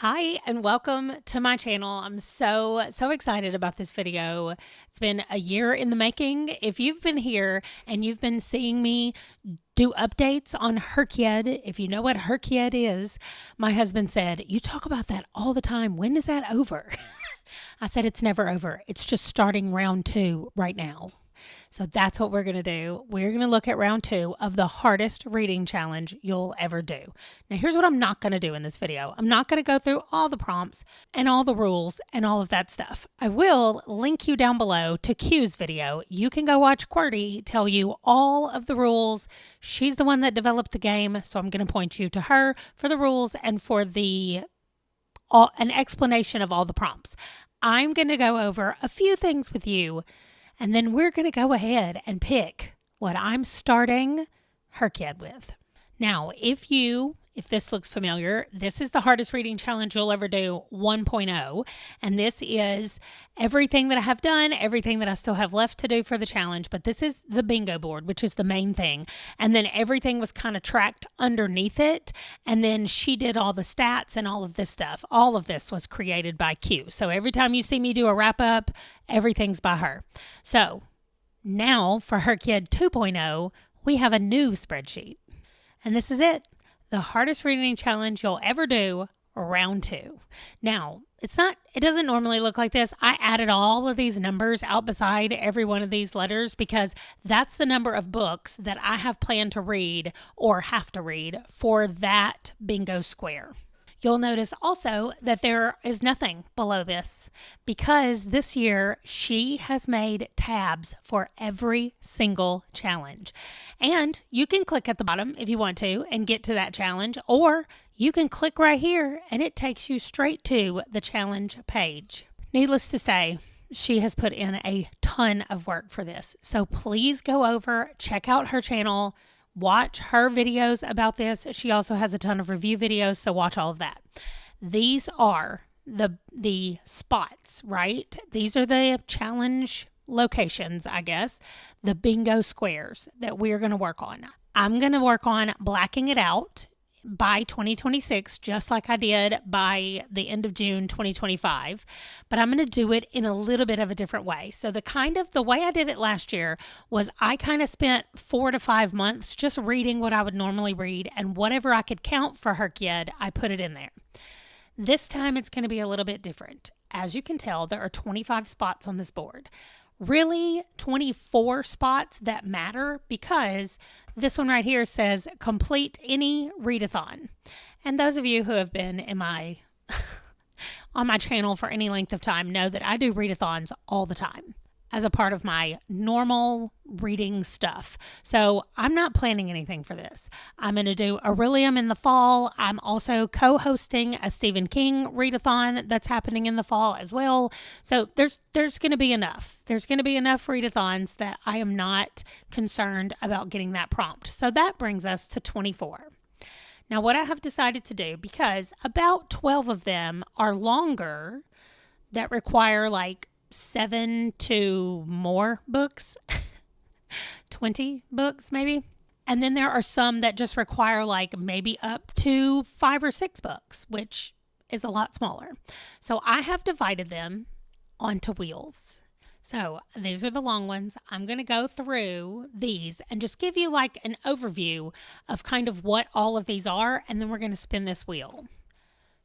Hi, and welcome to my channel. I'm so excited about this video. It's been a year in the making. If you've been here and you've been seeing me do updates on HRCYED, if you know what HRCYED is, my husband said, "You talk about that all the time. When is that over?" I said, "It's never over. It's just starting round 2 right now." So that's what we're going to do. We're going to look at round 2 of the hardest reading challenge you'll ever do. Now, here's what I'm not going to do in this video. I'm not going to go through all the prompts and all the rules and all of that stuff. I will link you down below to Q's video. You can go watch QWERTY tell you all of the rules. She's the one that developed the game, so I'm going to point you to her for the rules and for an explanation of all the prompts. I'm going to go over a few things with you, and then we're going to go ahead and pick what I'm starting HRCYED with. Now, if this looks familiar, this is the hardest reading challenge you'll ever do 1.0. And this is everything that I have done, everything that I still have left to do for the challenge. But this is the bingo board, which is the main thing. And then everything was kind of tracked underneath it. And then she did all the stats and all of this stuff. All of this was created by Q. So every time you see me do a wrap up, everything's by her. So now for HRCYED 2.0, we have a new spreadsheet. And this is it. The hardest reading challenge you'll ever do, round 2. Now, it doesn't normally look like this. I added all of these numbers out beside every one of these letters because that's the number of books that I have planned to read or have to read for that bingo square. You'll notice also that there is nothing below this because this year she has made tabs for every single challenge. And you can click at the bottom if you want to and get to that challenge, or you can click right here and it takes you straight to the challenge page. Needless to say, she has put in a ton of work for this. So please go over, check out her channel, watch her videos about this. She also has a ton of review videos, so watch all of that. These are the spots, right? These are the challenge locations, I guess, the bingo squares that we're going to work on. I'm going to work on blacking it out by 2026, just like I did by the end of June 2025, but I'm going to do it in a little bit of a different way. So the way I did it last year was I kind of spent 4 to 5 months just reading what I would normally read, and whatever I could count for HRCYED, I put it in there. This time it's going to be a little bit different. As you can tell, there are 25 spots on this board. Really 24 spots that matter because this one right here says complete any readathon. And those of you who have been in on my channel for any length of time know that I do readathons all the time as a part of my normal reading stuff. So I'm not planning anything for this. I'm going to do Aurelium in the fall. I'm also co-hosting a Stephen King readathon that's happening in the fall as well. So there's going to be enough. There's going to be enough readathons that I am not concerned about getting that prompt. So that brings us to 24. Now what I have decided to do, because about 12 of them are longer that require like 7 to more books, 20 books maybe. And then there are some that just require like maybe up to 5 or 6 books, which is a lot smaller. So I have divided them onto wheels. So these are the long ones. I'm going to go through these and just give you like an overview of kind of what all of these are. And then we're going to spin this wheel.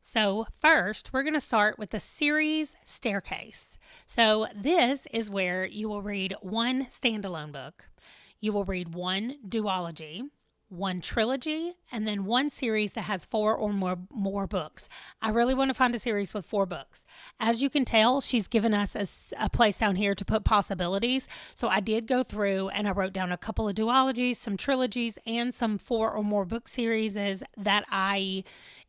So first, we're going to start with the series staircase. So this is where you will read one standalone book, you will read one duology, one trilogy, and then one series that has 4 or more books. I really want to find a series with 4 books. As you can tell, she's given us a place down here to put possibilities. So I did go through and I wrote down a couple of duologies, some trilogies, and some 4 or more book series that I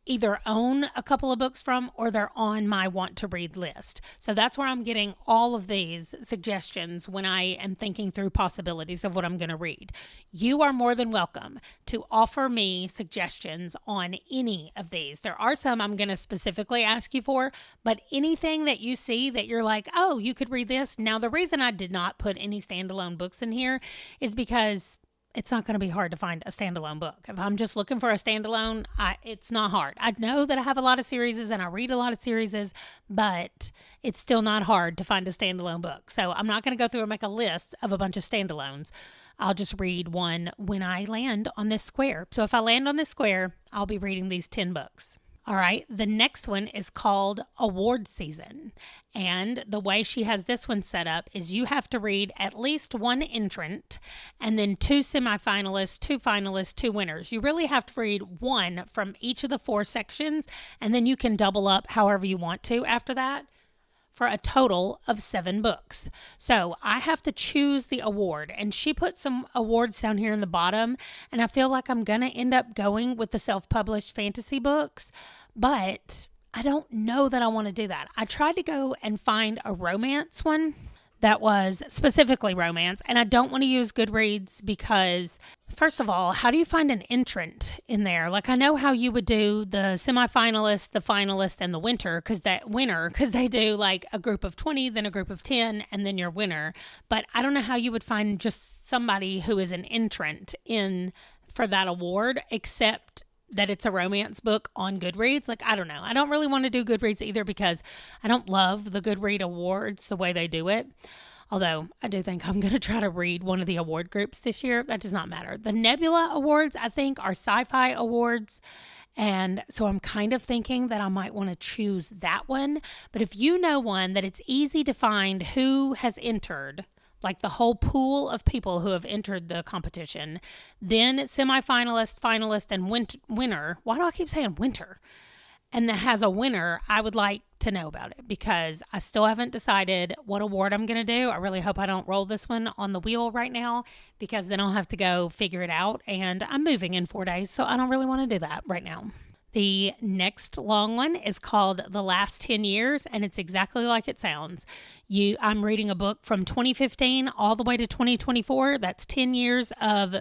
either own a couple of books from or they're on my want to read list. So that's where I'm getting all of these suggestions when I am thinking through possibilities of what I'm going to read. You are more than welcome to offer me suggestions on any of these. There are some I'm going to specifically ask you for, but anything that you see that you're like, oh, you could read this. Now, the reason I did not put any standalone books in here is because it's not going to be hard to find a standalone book. If I'm just looking for a standalone, it's not hard. I know that I have a lot of series and I read a lot of series, but it's still not hard to find a standalone book. So I'm not going to go through and make a list of a bunch of standalones. I'll just read one when I land on this square. So if I land on this square, I'll be reading these 10 books. All right, the next one is called Award Season. And the way she has this one set up is you have to read at least one entrant and then 2 semifinalists, 2 finalists, 2 winners. You really have to read one from each of the 4 sections, and then you can double up however you want to after that, for a total of 7 books. So I have to choose the award, and she put some awards down here in the bottom, and I feel like I'm going to end up going with the self-published fantasy books, but I don't know that I want to do that. I tried to go and find a romance one that was specifically romance, and I don't want to use Goodreads because, first of all, how do you find an entrant in there? Like, I know how you would do the semifinalist, the finalist, and the winner, because they do like a group of 20, then a group of 10, and then your winner. But I don't know how you would find just somebody who is an entrant in for that award, except that it's a romance book on Goodreads. Like, I don't know. I don't really want to do Goodreads either because I don't love the Goodreads awards the way they do it. Although I do think I'm going to try to read one of the award groups this year. That does not matter. The Nebula Awards, I think, are sci-fi awards. And so I'm kind of thinking that I might want to choose that one. But if you know one that it's easy to find who has entered, like the whole pool of people who have entered the competition, then semifinalist, finalist, and winner. Why do I keep saying winter? And that has a winner, I would like to know about it because I still haven't decided what award I'm going to do. I really hope I don't roll this one on the wheel right now because then I'll have to go figure it out. And I'm moving in 4 days, so I don't really want to do that right now. The next long one is called The Last 10 Years, and it's exactly like it sounds. I'm reading a book from 2015 all the way to 2024. That's 10 years of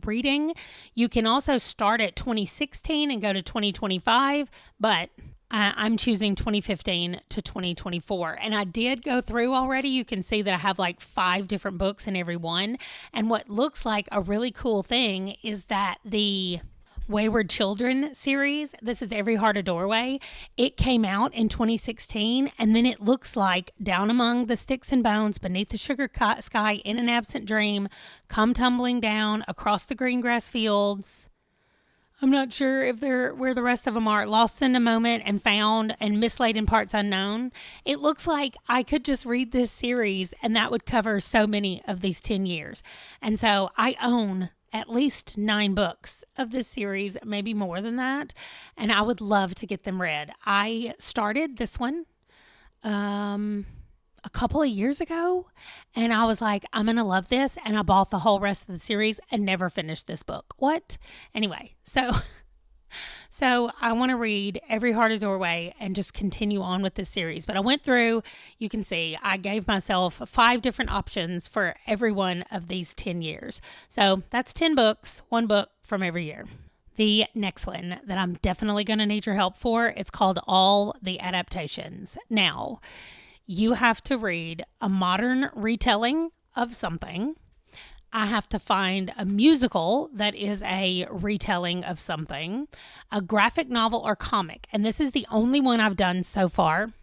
reading. You can also start at 2016 and go to 2025, but I'm choosing 2015 to 2024. And I did go through already. You can see that I have like 5 different books in every one. And what looks like a really cool thing is that the Wayward Children series, this is Every Heart a Doorway. It came out in 2016, and then it looks like Down Among the Sticks and Bones, Beneath the Sugar Sky, In an Absent Dream, Come Tumbling Down, Across the Green Grass Fields. I'm not sure if they're where the rest of them are. Lost in a Moment and Found and Mislaid in Parts Unknown. It looks like I could just read this series and that would cover so many of these 10 years. And so I own at least 9 books of this series, maybe more than that. And I would love to get them read. I started this one a couple of years ago, and I was like, I'm going to love this. And I bought the whole rest of the series and never finished this book. What? Anyway, so I want to read Every Heart a Doorway and just continue on with this series. But I went through, you can see, I gave myself 5 different options for every one of these 10 years. So that's 10 books, 1 book from every year. The next one that I'm definitely going to need your help for, it's called All the Adaptations. Now, you have to read a modern retelling of something. I have to find a musical that is a retelling of something, a graphic novel or comic. And this is the only one I've done so far.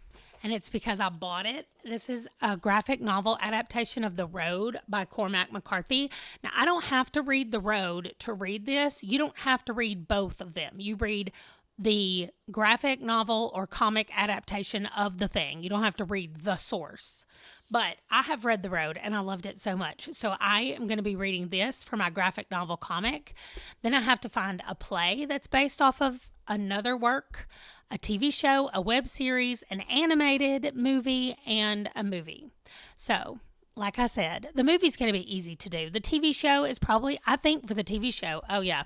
And it's because I bought it. This is a graphic novel adaptation of The Road by Cormac McCarthy. Now, I don't have to read The Road to read this. You don't have to read both of them. You read the graphic novel or comic adaptation of the thing. You don't have to read the source. But I have read The Road and I loved it so much. So I am going to be reading this for my graphic novel comic. Then I have to find a play that's based off of another work, a TV show, a web series, an animated movie, and a movie. So, like I said, the movie's going to be easy to do. The TV show is probably, I think for the TV show, oh yeah,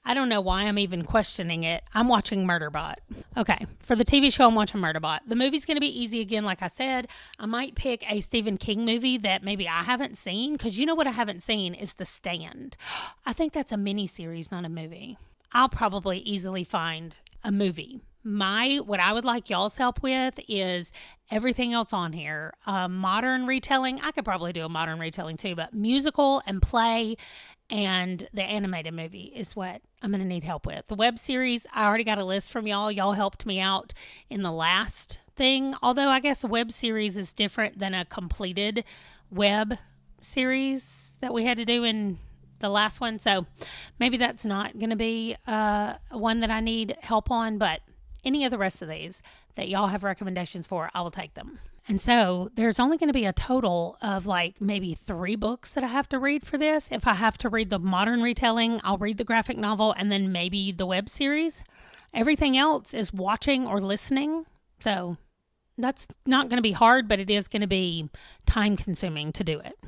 I don't know why I'm even questioning it. I'm watching Murderbot. Okay, for the TV show, I'm watching Murderbot. The movie's going to be easy again, like I said. I might pick a Stephen King movie that maybe I haven't seen, because you know what I haven't seen is The Stand. I think that's a mini series, not a movie. I'll probably easily find a movie What I would like y'all's help with is everything else on here. Modern retelling, I could probably do a modern retelling too, but musical and play and the animated movie is what I'm going to need help with. The web series, I already got a list from y'all. Y'all helped me out in the last thing, although I guess a web series is different than a completed web series that we had to do in the last one. So maybe that's not going to be one that I need help on, but any of the rest of these that y'all have recommendations for, I will take them. And so there's only going to be a total of like maybe 3 books that I have to read for this. If I have to read the modern retelling, I'll read the graphic novel and then maybe the web series. Everything else is watching or listening. So that's not going to be hard, but it is going to be time consuming to do it.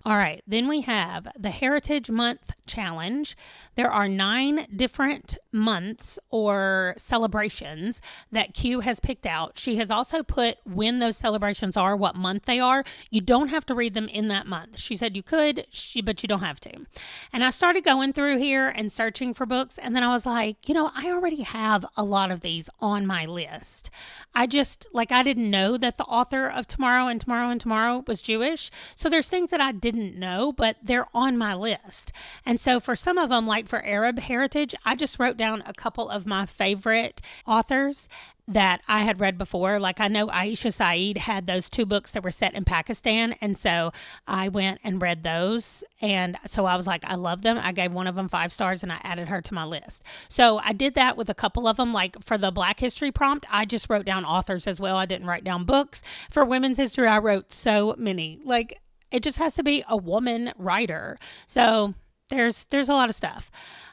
All right, then we have the Heritage Month Challenge. There are 9 different months or celebrations that Q has picked out. She has also put when those celebrations are, what month they are. You don't have to read them in that month. She said you could, but you don't have to. And I started going through here and searching for books, and then I was like, I already have a lot of these on my list. I didn't know that the author of Tomorrow and Tomorrow and Tomorrow was Jewish. So there's things that I didn't know, but they're on my list. And so for some of them, like for Arab Heritage, I just wrote down a couple of my favorite authors that I had read before. Like I know HRCYED had those 2 books that were set in Pakistan. And so I went and read those. And so I was like, I love them. I gave one of them 5 stars and I added her to my list. So I did that with a couple of them. Like for the Black History prompt, I just wrote down authors as well. I didn't write down books. For Women's History, I wrote so many. Like it just has to be a woman writer. So there's a lot of stuff.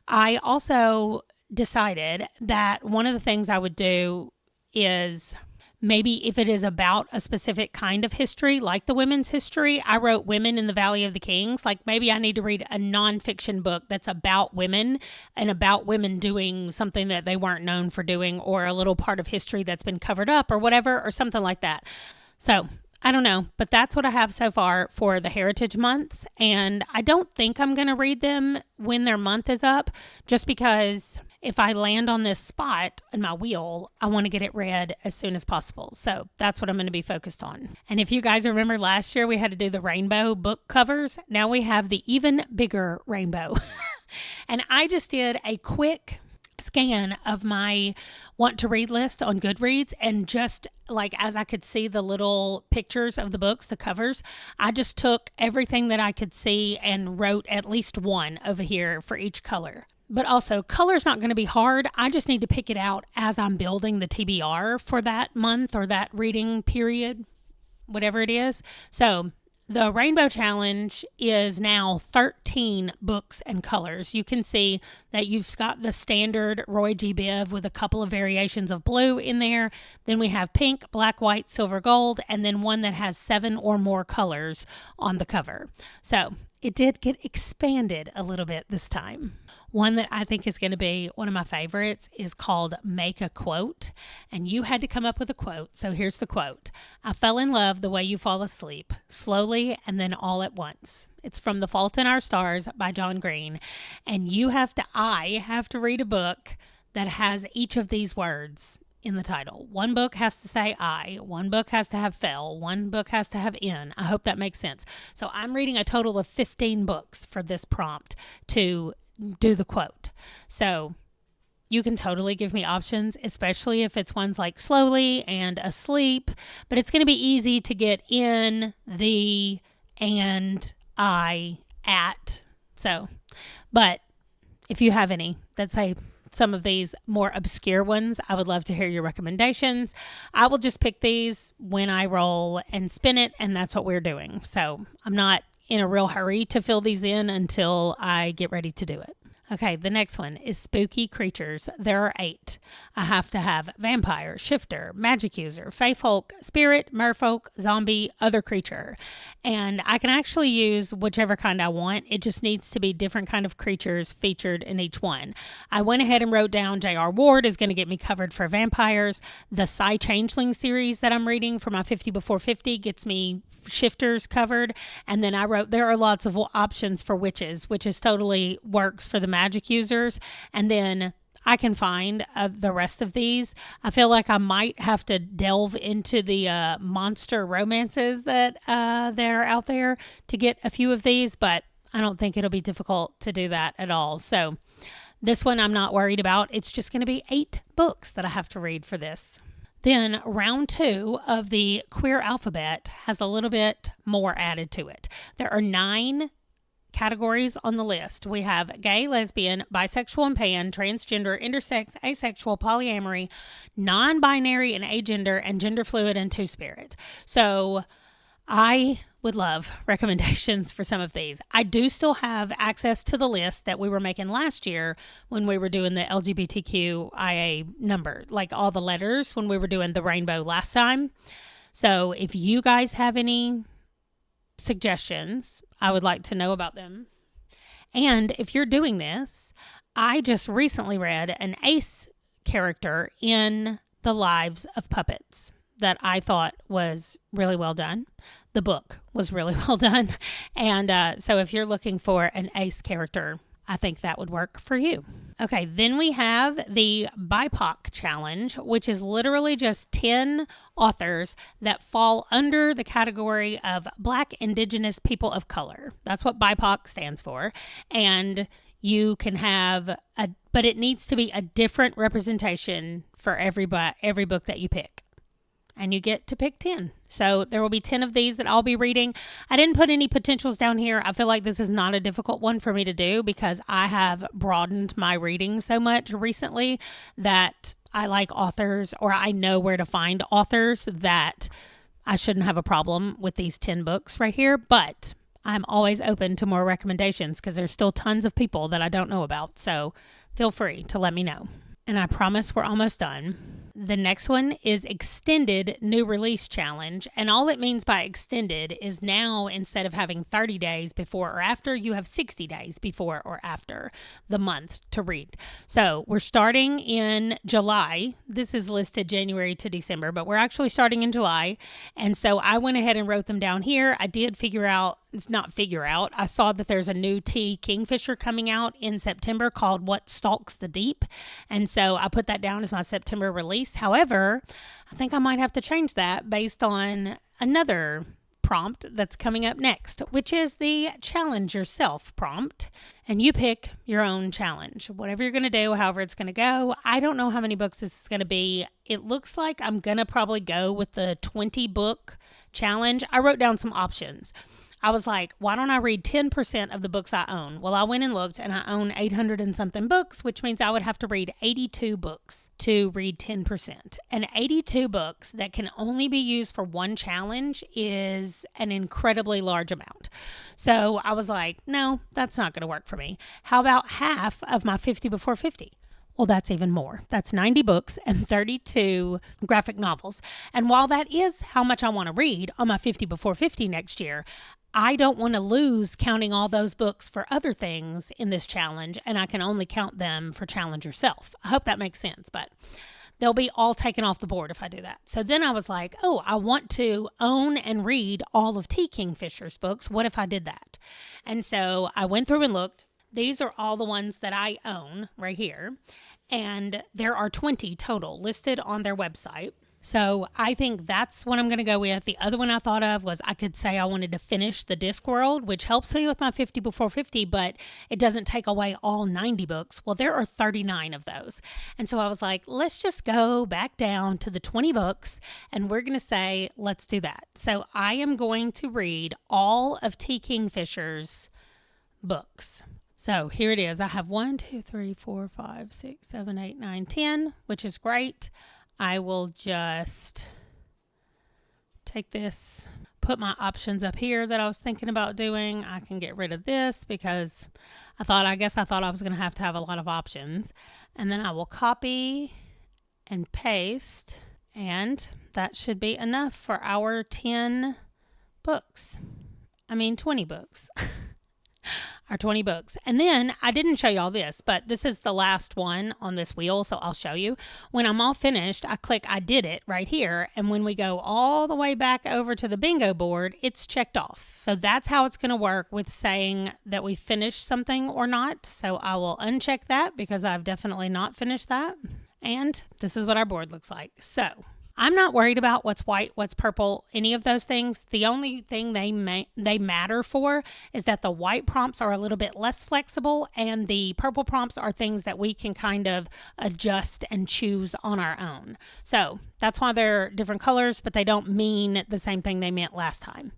I also decided that one of the things I would do is maybe if it is about a specific kind of history, like the women's history, I wrote Women in the Valley of the Kings. Like maybe I need to read a nonfiction book that's about women and about women doing something that they weren't known for doing, or a little part of history that's been covered up or whatever, or something like that. So I don't know, but that's what I have so far for the Heritage Months. And I don't think I'm going to read them when their month is up, just because if I land on this spot in my wheel, I want to get it read as soon as possible. So that's what I'm going to be focused on. And if you guys remember last year, we had to do the rainbow book covers. Now we have the even bigger rainbow. And I just did a quick scan of my want to read list on Goodreads, and just like as I could see the little pictures of the books, the covers, I just took everything that I could see and wrote at least one over here for each color. But also, color's not going to be hard. I just need to pick it out as I'm building the TBR for that month or that reading period, whatever it is. So the Rainbow Challenge is now 13 books and colors. You can see that you've got the standard Roy G. Biv with a couple of variations of blue in there. Then we have pink, black, white, silver, gold, and then one that has 7 or more colors on the cover. So it did get expanded a little bit this time. One that I think is going to be one of my favorites is called Make a Quote. And you had to come up with a quote. So here's the quote. I fell in love the way you fall asleep, slowly and then all at once. It's from The Fault in Our Stars by John Green. And I have to read a book that has each of these words in the title. One book has to say I, one book has to have fell, one book has to have in. I hope that makes sense. So I'm reading a total of 15 books for this prompt to do the quote. So you can totally give me options, especially if it's ones like slowly and asleep, but it's going to be easy to get in, the, and I, at. So, but if you have any that say some of these more obscure ones, I would love to hear your recommendations. I will just pick these when I roll and spin it, and that's what we're doing. So I'm not in a real hurry to fill these in until I get ready to do it. Okay, the next one is spooky creatures. There are 8. I have to have vampire, shifter, magic user, fae folk, spirit, merfolk, zombie, other creature. And I can actually use whichever kind I want. It just needs to be different kind of creatures featured in each one. I went ahead and wrote down J.R. Ward is going to get me covered for vampires. The Psy Changeling series that I'm reading for my 50 before 50 gets me shifters covered. And then I wrote there are lots of options for witches, which is totally works for the magic users. And then I can find the rest of these. I feel like I might have to delve into the monster romances that are out there to get a few of these, but I don't think it'll be difficult to do that at all. So this one I'm not worried about. It's just going to be 8 books that I have to read for this. Then round 2 of the queer alphabet has a little bit more added to it. There are 9 categories on the list. We have gay, lesbian, bisexual and pan, transgender, intersex, asexual, polyamory, non-binary and agender, and gender fluid and two-spirit. So I would love recommendations for some of these. I do still have access to the list that we were making last year when we were doing the LGBTQIA number, like all the letters when we were doing the rainbow last time. So if you guys have any suggestions, I would like to know about them. And if you're doing this, I just recently read an ace character in The Lives of Puppets that I thought was really well done. The book was really well done. And so if you're looking for an ace character, I think that would work for you. Okay, then we have the BIPOC challenge, which is literally just 10 authors that fall under the category of Black, Indigenous, People of Color. That's what BIPOC stands for. And you can have but it needs to be a different representation for every book that you pick. And you get to pick 10. So there will be 10 of these that I'll be reading. I didn't put any potentials down here. I feel like this is not a difficult one for me to do because I have broadened my reading so much recently that I like authors, or I know where to find authors, that I shouldn't have a problem with these 10 books right here. But I'm always open to more recommendations because there's still tons of people that I don't know about. So feel free to let me know. And I promise we're almost done. The next one is Extended New Release Challenge. And all it means by extended is now instead of having 30 days before or after, you have 60 days before or after the month to read. So we're starting in July. This is listed January to December, but we're actually starting in July. And so I went ahead and wrote them down here. I did I saw that there's a new T Kingfisher coming out in September called What Stalks the Deep. And so I put that down as my September release. However, I think I might have to change that based on another prompt that's coming up next, which is the Challenge Yourself prompt. And you pick your own challenge, whatever you're going to do, however it's going to go. I don't know how many books this is going to be. It looks like I'm going to probably go with the 20 book challenge. I wrote down some options. I was like, why don't I read 10% of the books I own? Well, I went and looked and I own 800 and something books, which means I would have to read 82 books to read 10%. And 82 books that can only be used for one challenge is an incredibly large amount. So I was like, no, that's not going to work for me. How about half of my 50 before 50? Well, that's even more. That's 90 books and 32 graphic novels. And while that is how much I want to read on my 50 before 50 next year, I don't want to lose counting all those books for other things in this challenge, and I can only count them for Challenge Yourself. I hope that makes sense, but they'll be all taken off the board if I do that. So then I was like, oh, I want to own and read all of T Kingfisher's books. What if I did that? And so I went through and looked. These are all the ones that I own right here, and there are 20 total listed on their website. So I think that's what I'm going to go with. The other one I thought of was I could say I wanted to finish the Discworld, which helps me with my 50 before 50, but it doesn't take away all 90 books. Well, there are 39 of those. And so I was like, let's just go back down to the 20 books and we're going to say, let's do that. So I am going to read all of T Kingfisher's books. So here it is. I have 1, 2, 3, 4, 5, 6, 7, 8, 9, 10, which is great. I will just take this, put my options up here that I was thinking about doing. I can get rid of this because I thought I was going to have a lot of options. And then I will copy and paste, and that should be enough for our 10 books. 20 books. Our 20 books. And then I didn't show y'all this, but this is the last one on this wheel, so I'll show you. When I'm all finished, I click I did it right here, and when we go all the way back over to the bingo board, it's checked off. So that's how it's going to work with saying that we finished something or not. So I will uncheck that because I've definitely not finished that. And this is what our board looks like. So I'm not worried about what's white, what's purple, any of those things. The only thing they matter for is that the white prompts are a little bit less flexible and the purple prompts are things that we can kind of adjust and choose on our own. So that's why they're different colors, but they don't mean the same thing they meant last time.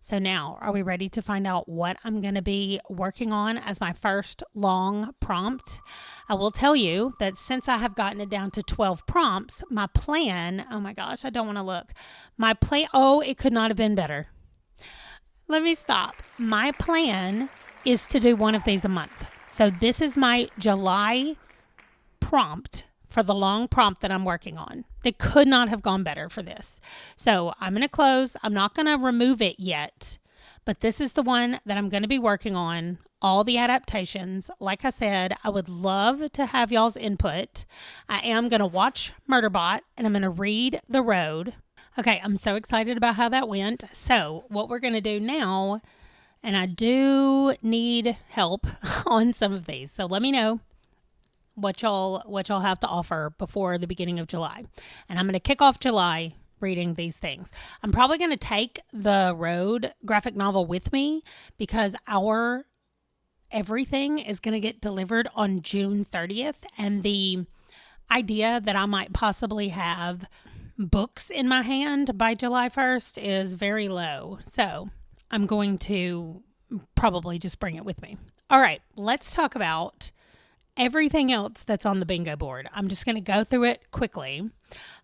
So now, are we ready to find out what I'm going to be working on as my first long prompt? I will tell you that since I have gotten it down to 12 prompts, my plan, oh my gosh, I don't want to look. My plan, oh, it could not have been better. Let me stop. My plan is to do one of these a month. So this is my July prompt for the long prompt that I'm working on. They could not have gone better for this. So I'm going to close. I'm not going to remove it yet, but this is the one that I'm going to be working on, all the adaptations. Like I said, I would love to have y'all's input. I am going to watch Murderbot and I'm going to read The Road. Okay, I'm so excited about how that went. So what we're going to do now, and I do need help on some of these, so let me know what y'all have to offer before the beginning of July. And I'm going to kick off July reading these things. I'm probably going to take The Road graphic novel with me because our everything is going to get delivered on June 30th. And the idea that I might possibly have books in my hand by July 1st is very low. So I'm going to probably just bring it with me. All right, let's talk about everything else that's on the bingo board. I'm just going to go through it quickly.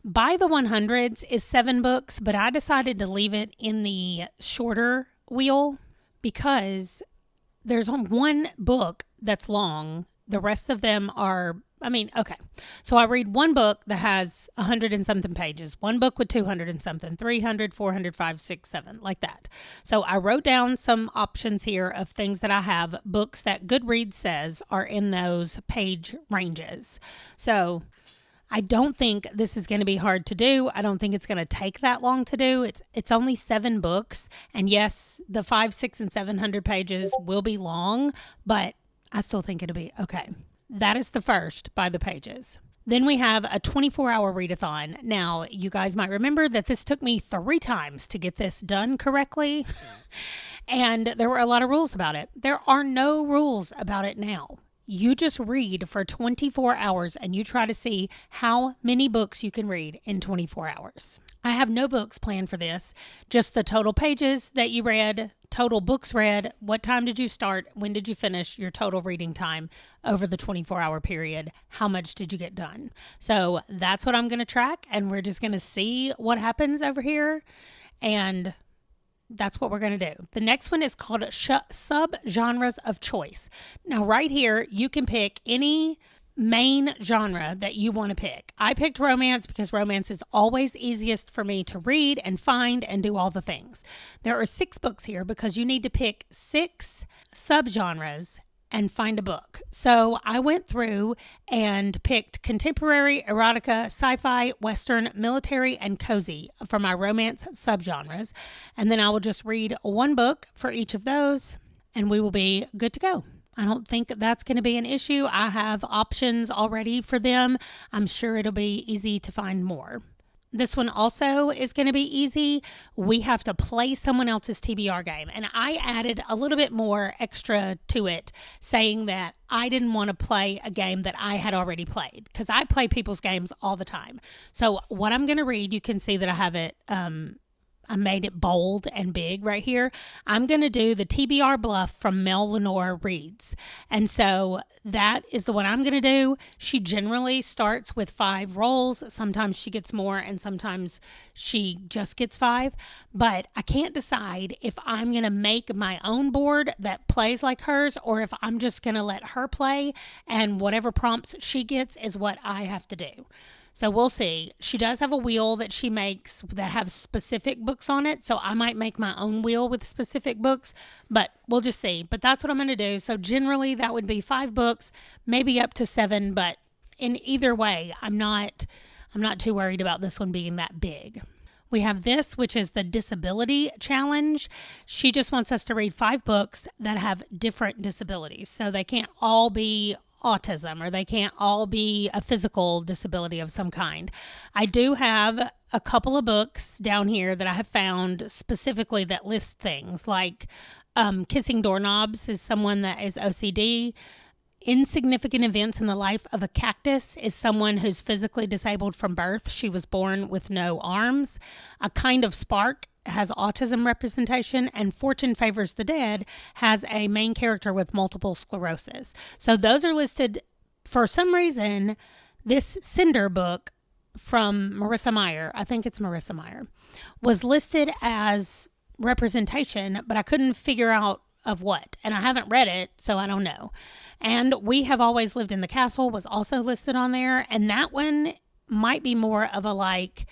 By the 100s is 7 books, but I decided to leave it in the shorter wheel because there's one book that's long. The rest of them are, okay. So I read one book that has 100 and something pages, one book with 200 and something, 300, 400, 5, 6, 7, like that. So I wrote down some options here of things that I have, books that Goodreads says are in those page ranges. So I don't think this is going to be hard to do. I don't think it's going to take that long to do. It's only 7 books. And yes, the 5, 6, and 700 pages will be long, but I still think it'll be okay. That is the first by the pages. Then we have a 24-hour readathon. Now, you guys might remember that this took me 3 times to get this done correctly. And there were a lot of rules about it. There are no rules about it now. You just read for 24 hours and you try to see how many books you can read in 24 hours. I have no books planned for this, just the total pages that you read, total books read, what time did you start, when did you finish, your total reading time over the 24-hour period, how much did you get done. So that's what I'm going to track, and we're just going to see what happens over here, and that's what we're going to do. The next one is called Subgenres of Choice. Now right here, you can pick any main genre that you want to pick. I picked romance because romance is always easiest for me to read and find and do all the things. There are 6 books here because you need to pick 6 subgenres and find a book. So I went through and picked contemporary, erotica, sci-fi, western, military, and cozy for my romance subgenres. And then I will just read one book for each of those and we will be good to go. I don't think that's going to be an issue. I have options already for them. I'm sure it'll be easy to find more. This one also is going to be easy. We have to play someone else's TBR game. And I added a little bit more extra to it, saying that I didn't want to play a game that I had already played because I play people's games all the time. So what I'm going to read, you can see that I have it I made it bold and big right here. I'm going to do the TBR Bluff from Mel Lenore Reads. And so that is the one I'm going to do. She generally starts with 5 rolls. Sometimes she gets more and sometimes she just gets 5. But I can't decide if I'm going to make my own board that plays like hers or if I'm just going to let her play and whatever prompts she gets is what I have to do. So we'll see. She does have a wheel that she makes that have specific books on it. So I might make my own wheel with specific books, but we'll just see. But that's what I'm going to do. So generally that would be 5 books, maybe up to 7. But in either way, I'm not too worried about this one being that big. We have this, which is the disability challenge. She just wants us to read 5 books that have different disabilities. So they can't all be autism, or they can't all be a physical disability of some kind. I do have a couple of books down here that I have found specifically that list things like Kissing Doorknobs is someone that is OCD. Insignificant Events in the Life of a Cactus is someone who's physically disabled from birth. She was born with no arms. A Kind of Spark has autism representation, and Fortune Favors the Dead has a main character with multiple sclerosis. So those are listed. For some reason, this Cinder book from Marissa Meyer, I think it's Marissa Meyer, was listed as representation, but I couldn't figure out of what. And I haven't read it, so I don't know. And We Have Always Lived in the Castle was also listed on there. And that one might be more of a like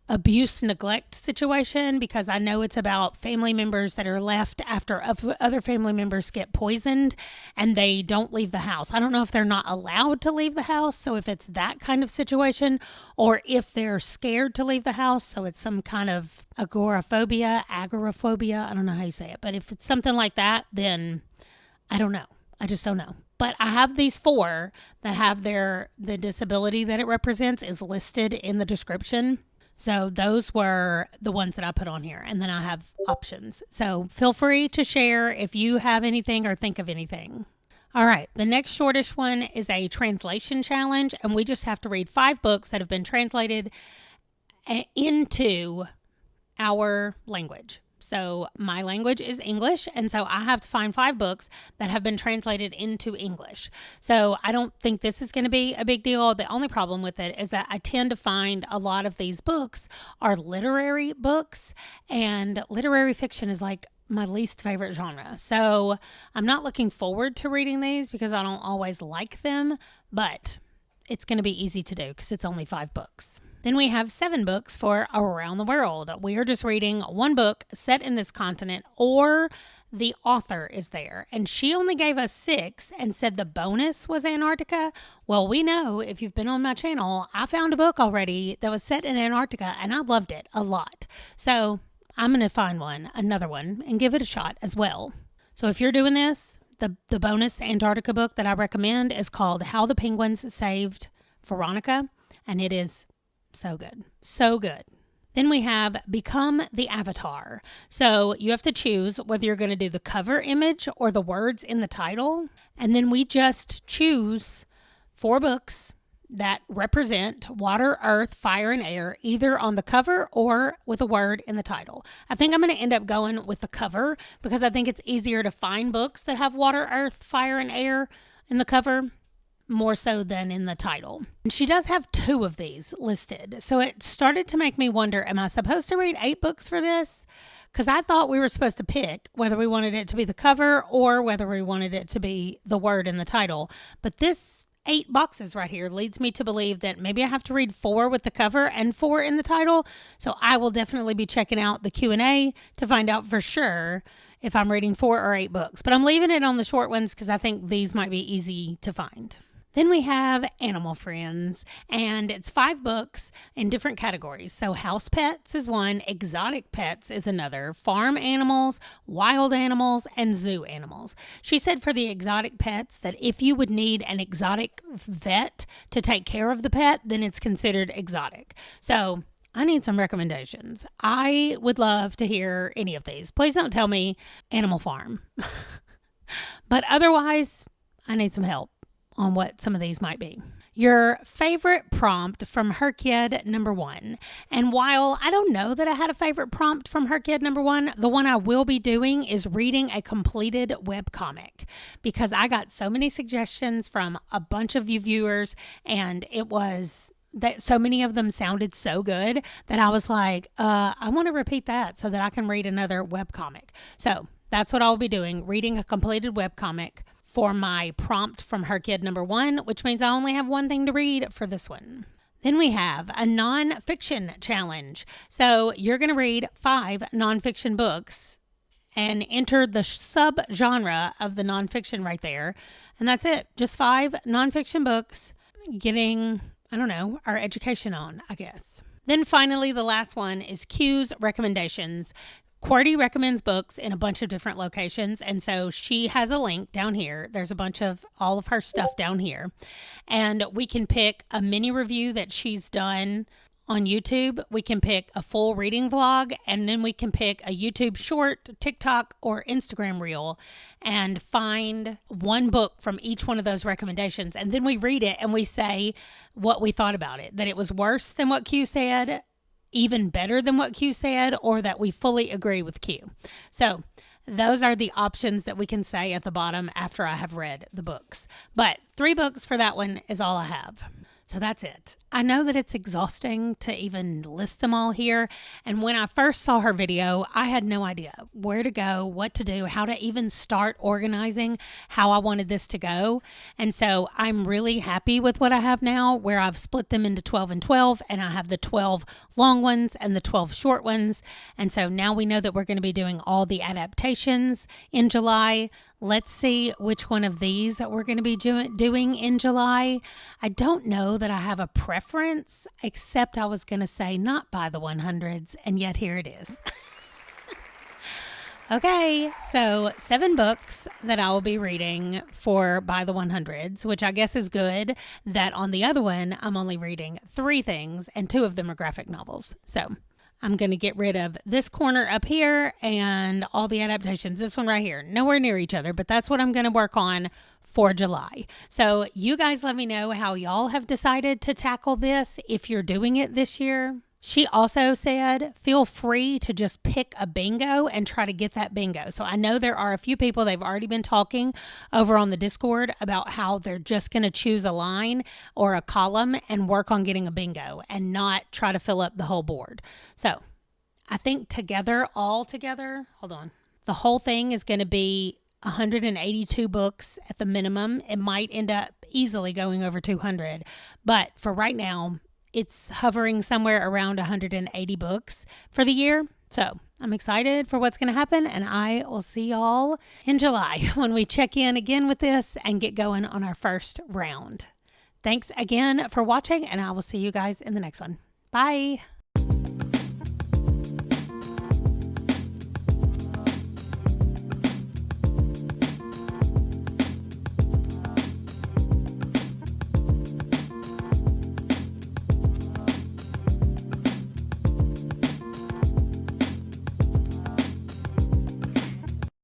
abuse neglect situation, because I know it's about family members that are left after other family members get poisoned and they don't leave the house. I don't know if they're not allowed to leave the house, so if it's that kind of situation, or if they're scared to leave the house, so it's some kind of agoraphobia, I don't know how you say it, but if it's something like that, then I don't know. I just don't know. But I have these 4 that have the disability that it represents is listed in the description. So those were the ones that I put on here, and then I have options. So feel free to share if you have anything or think of anything. All right, the next shortish one is a translation challenge, and we just have to read 5 books that have been translated into our language. So my language is English, and so I have to find 5 books that have been translated into English. So I don't think this is going to be a big deal. The only problem with it is that I tend to find a lot of these books are literary books, and literary fiction is like my least favorite genre. So I'm not looking forward to reading these because I don't always like them, but it's going to be easy to do because it's only 5 books. Then we have 7 books for around the world. We are just reading 1 book set in this continent, or the author is there. And she only gave us 6 and said the bonus was Antarctica. Well, we know, if you've been on my channel, I found a book already that was set in Antarctica and I loved it a lot. So I'm going to find another one, and give it a shot as well. So if you're doing this, the bonus Antarctica book that I recommend is called How the Penguins Saved Veronica, and it is so good. So good. Then we have Become the Avatar. So you have to choose whether you're going to do the cover image or the words in the title. And then we just choose 4 books that represent water, earth, fire, and air, either on the cover or with a word in the title. I think I'm going to end up going with the cover because I think it's easier to find books that have water, earth, fire, and air in the cover, more so than in the title. And she does have 2 of these listed. So it started to make me wonder, am I supposed to read 8 books for this? Because I thought we were supposed to pick whether we wanted it to be the cover or whether we wanted it to be the word in the title. But this 8 boxes right here leads me to believe that maybe I have to read 4 with the cover and 4 in the title. So I will definitely be checking out the Q&A to find out for sure if I'm reading 4 or 8 books. But I'm leaving it on the short ones because I think these might be easy to find. Then we have Animal Friends, and it's 5 books in different categories. So house pets is one, exotic pets is another, farm animals, wild animals, and zoo animals. She said for the exotic pets that if you would need an exotic vet to take care of the pet, then it's considered exotic. So I need some recommendations. I would love to hear any of these. Please don't tell me Animal Farm. But otherwise, I need some help on what some of these might be. Your favorite prompt from HRCYED number 1. And while I don't know that I had a favorite prompt from HRCYED number 1, the one I will be doing is reading a completed webcomic, because I got so many suggestions from a bunch of you viewers, and it was that so many of them sounded so good that I was like, I want to repeat that so that I can read another webcomic. So that's what I'll be doing, reading a completed webcomic for my prompt from HRCYED number 1, which means I only have 1 thing to read for this one. Then we have a nonfiction challenge. So you're going to read 5 nonfiction books and enter the subgenre of the nonfiction right there. And that's it. Just 5 nonfiction books getting, I don't know, our education on, I guess. Then finally, the last one is Q's recommendations. QWERTY recommends books in a bunch of different locations, and so she has a link down here. There's a bunch of all of her stuff down here, and we can pick a mini review that she's done on YouTube. We can pick a full reading vlog, and then we can pick a YouTube short, TikTok, or Instagram reel and find one book from each one of those recommendations, and then we read it and we say what we thought about it, that it was worse than what Q said, even better than what Q said, or that we fully agree with Q. So those are the options that we can say at the bottom after I have read the books. But 3 books for that one is all I have. So that's it. I know that it's exhausting to even list them all here. And when I first saw her video, I had no idea where to go, what to do, how to even start organizing how I wanted this to go. And so I'm really happy with what I have now, where I've split them into 12 and 12, and I have the 12 long ones and the 12 short ones. And so now we know that we're going to be doing all the adaptations in July. Let's see which one of these we're going to be doing in July. I don't know that I have a preference, except I was going to say not by the 100s, and yet here it is. Okay, so 7 books that I will be reading for By the 100s, which I guess is good that on the other one, I'm only reading 3 things, and 2 of them are graphic novels. So I'm going to get rid of this corner up here and all the adaptations. This one right here, nowhere near each other, but that's what I'm going to work on for July. So you guys let me know how y'all have decided to tackle this if you're doing it this year. She also said, feel free to just pick a bingo and try to get that bingo. So I know there are a few people, they've already been talking over on the Discord about how they're just going to choose a line or a column and work on getting a bingo and not try to fill up the whole board. So I think all together, hold on, the whole thing is going to be 182 books at the minimum. It might end up easily going over 200, but for right now, it's hovering somewhere around 180 books for the year. So I'm excited for what's going to happen, and I will see y'all in July when we check in again with this and get going on our first round. Thanks again for watching, and I will see you guys in the next one. Bye.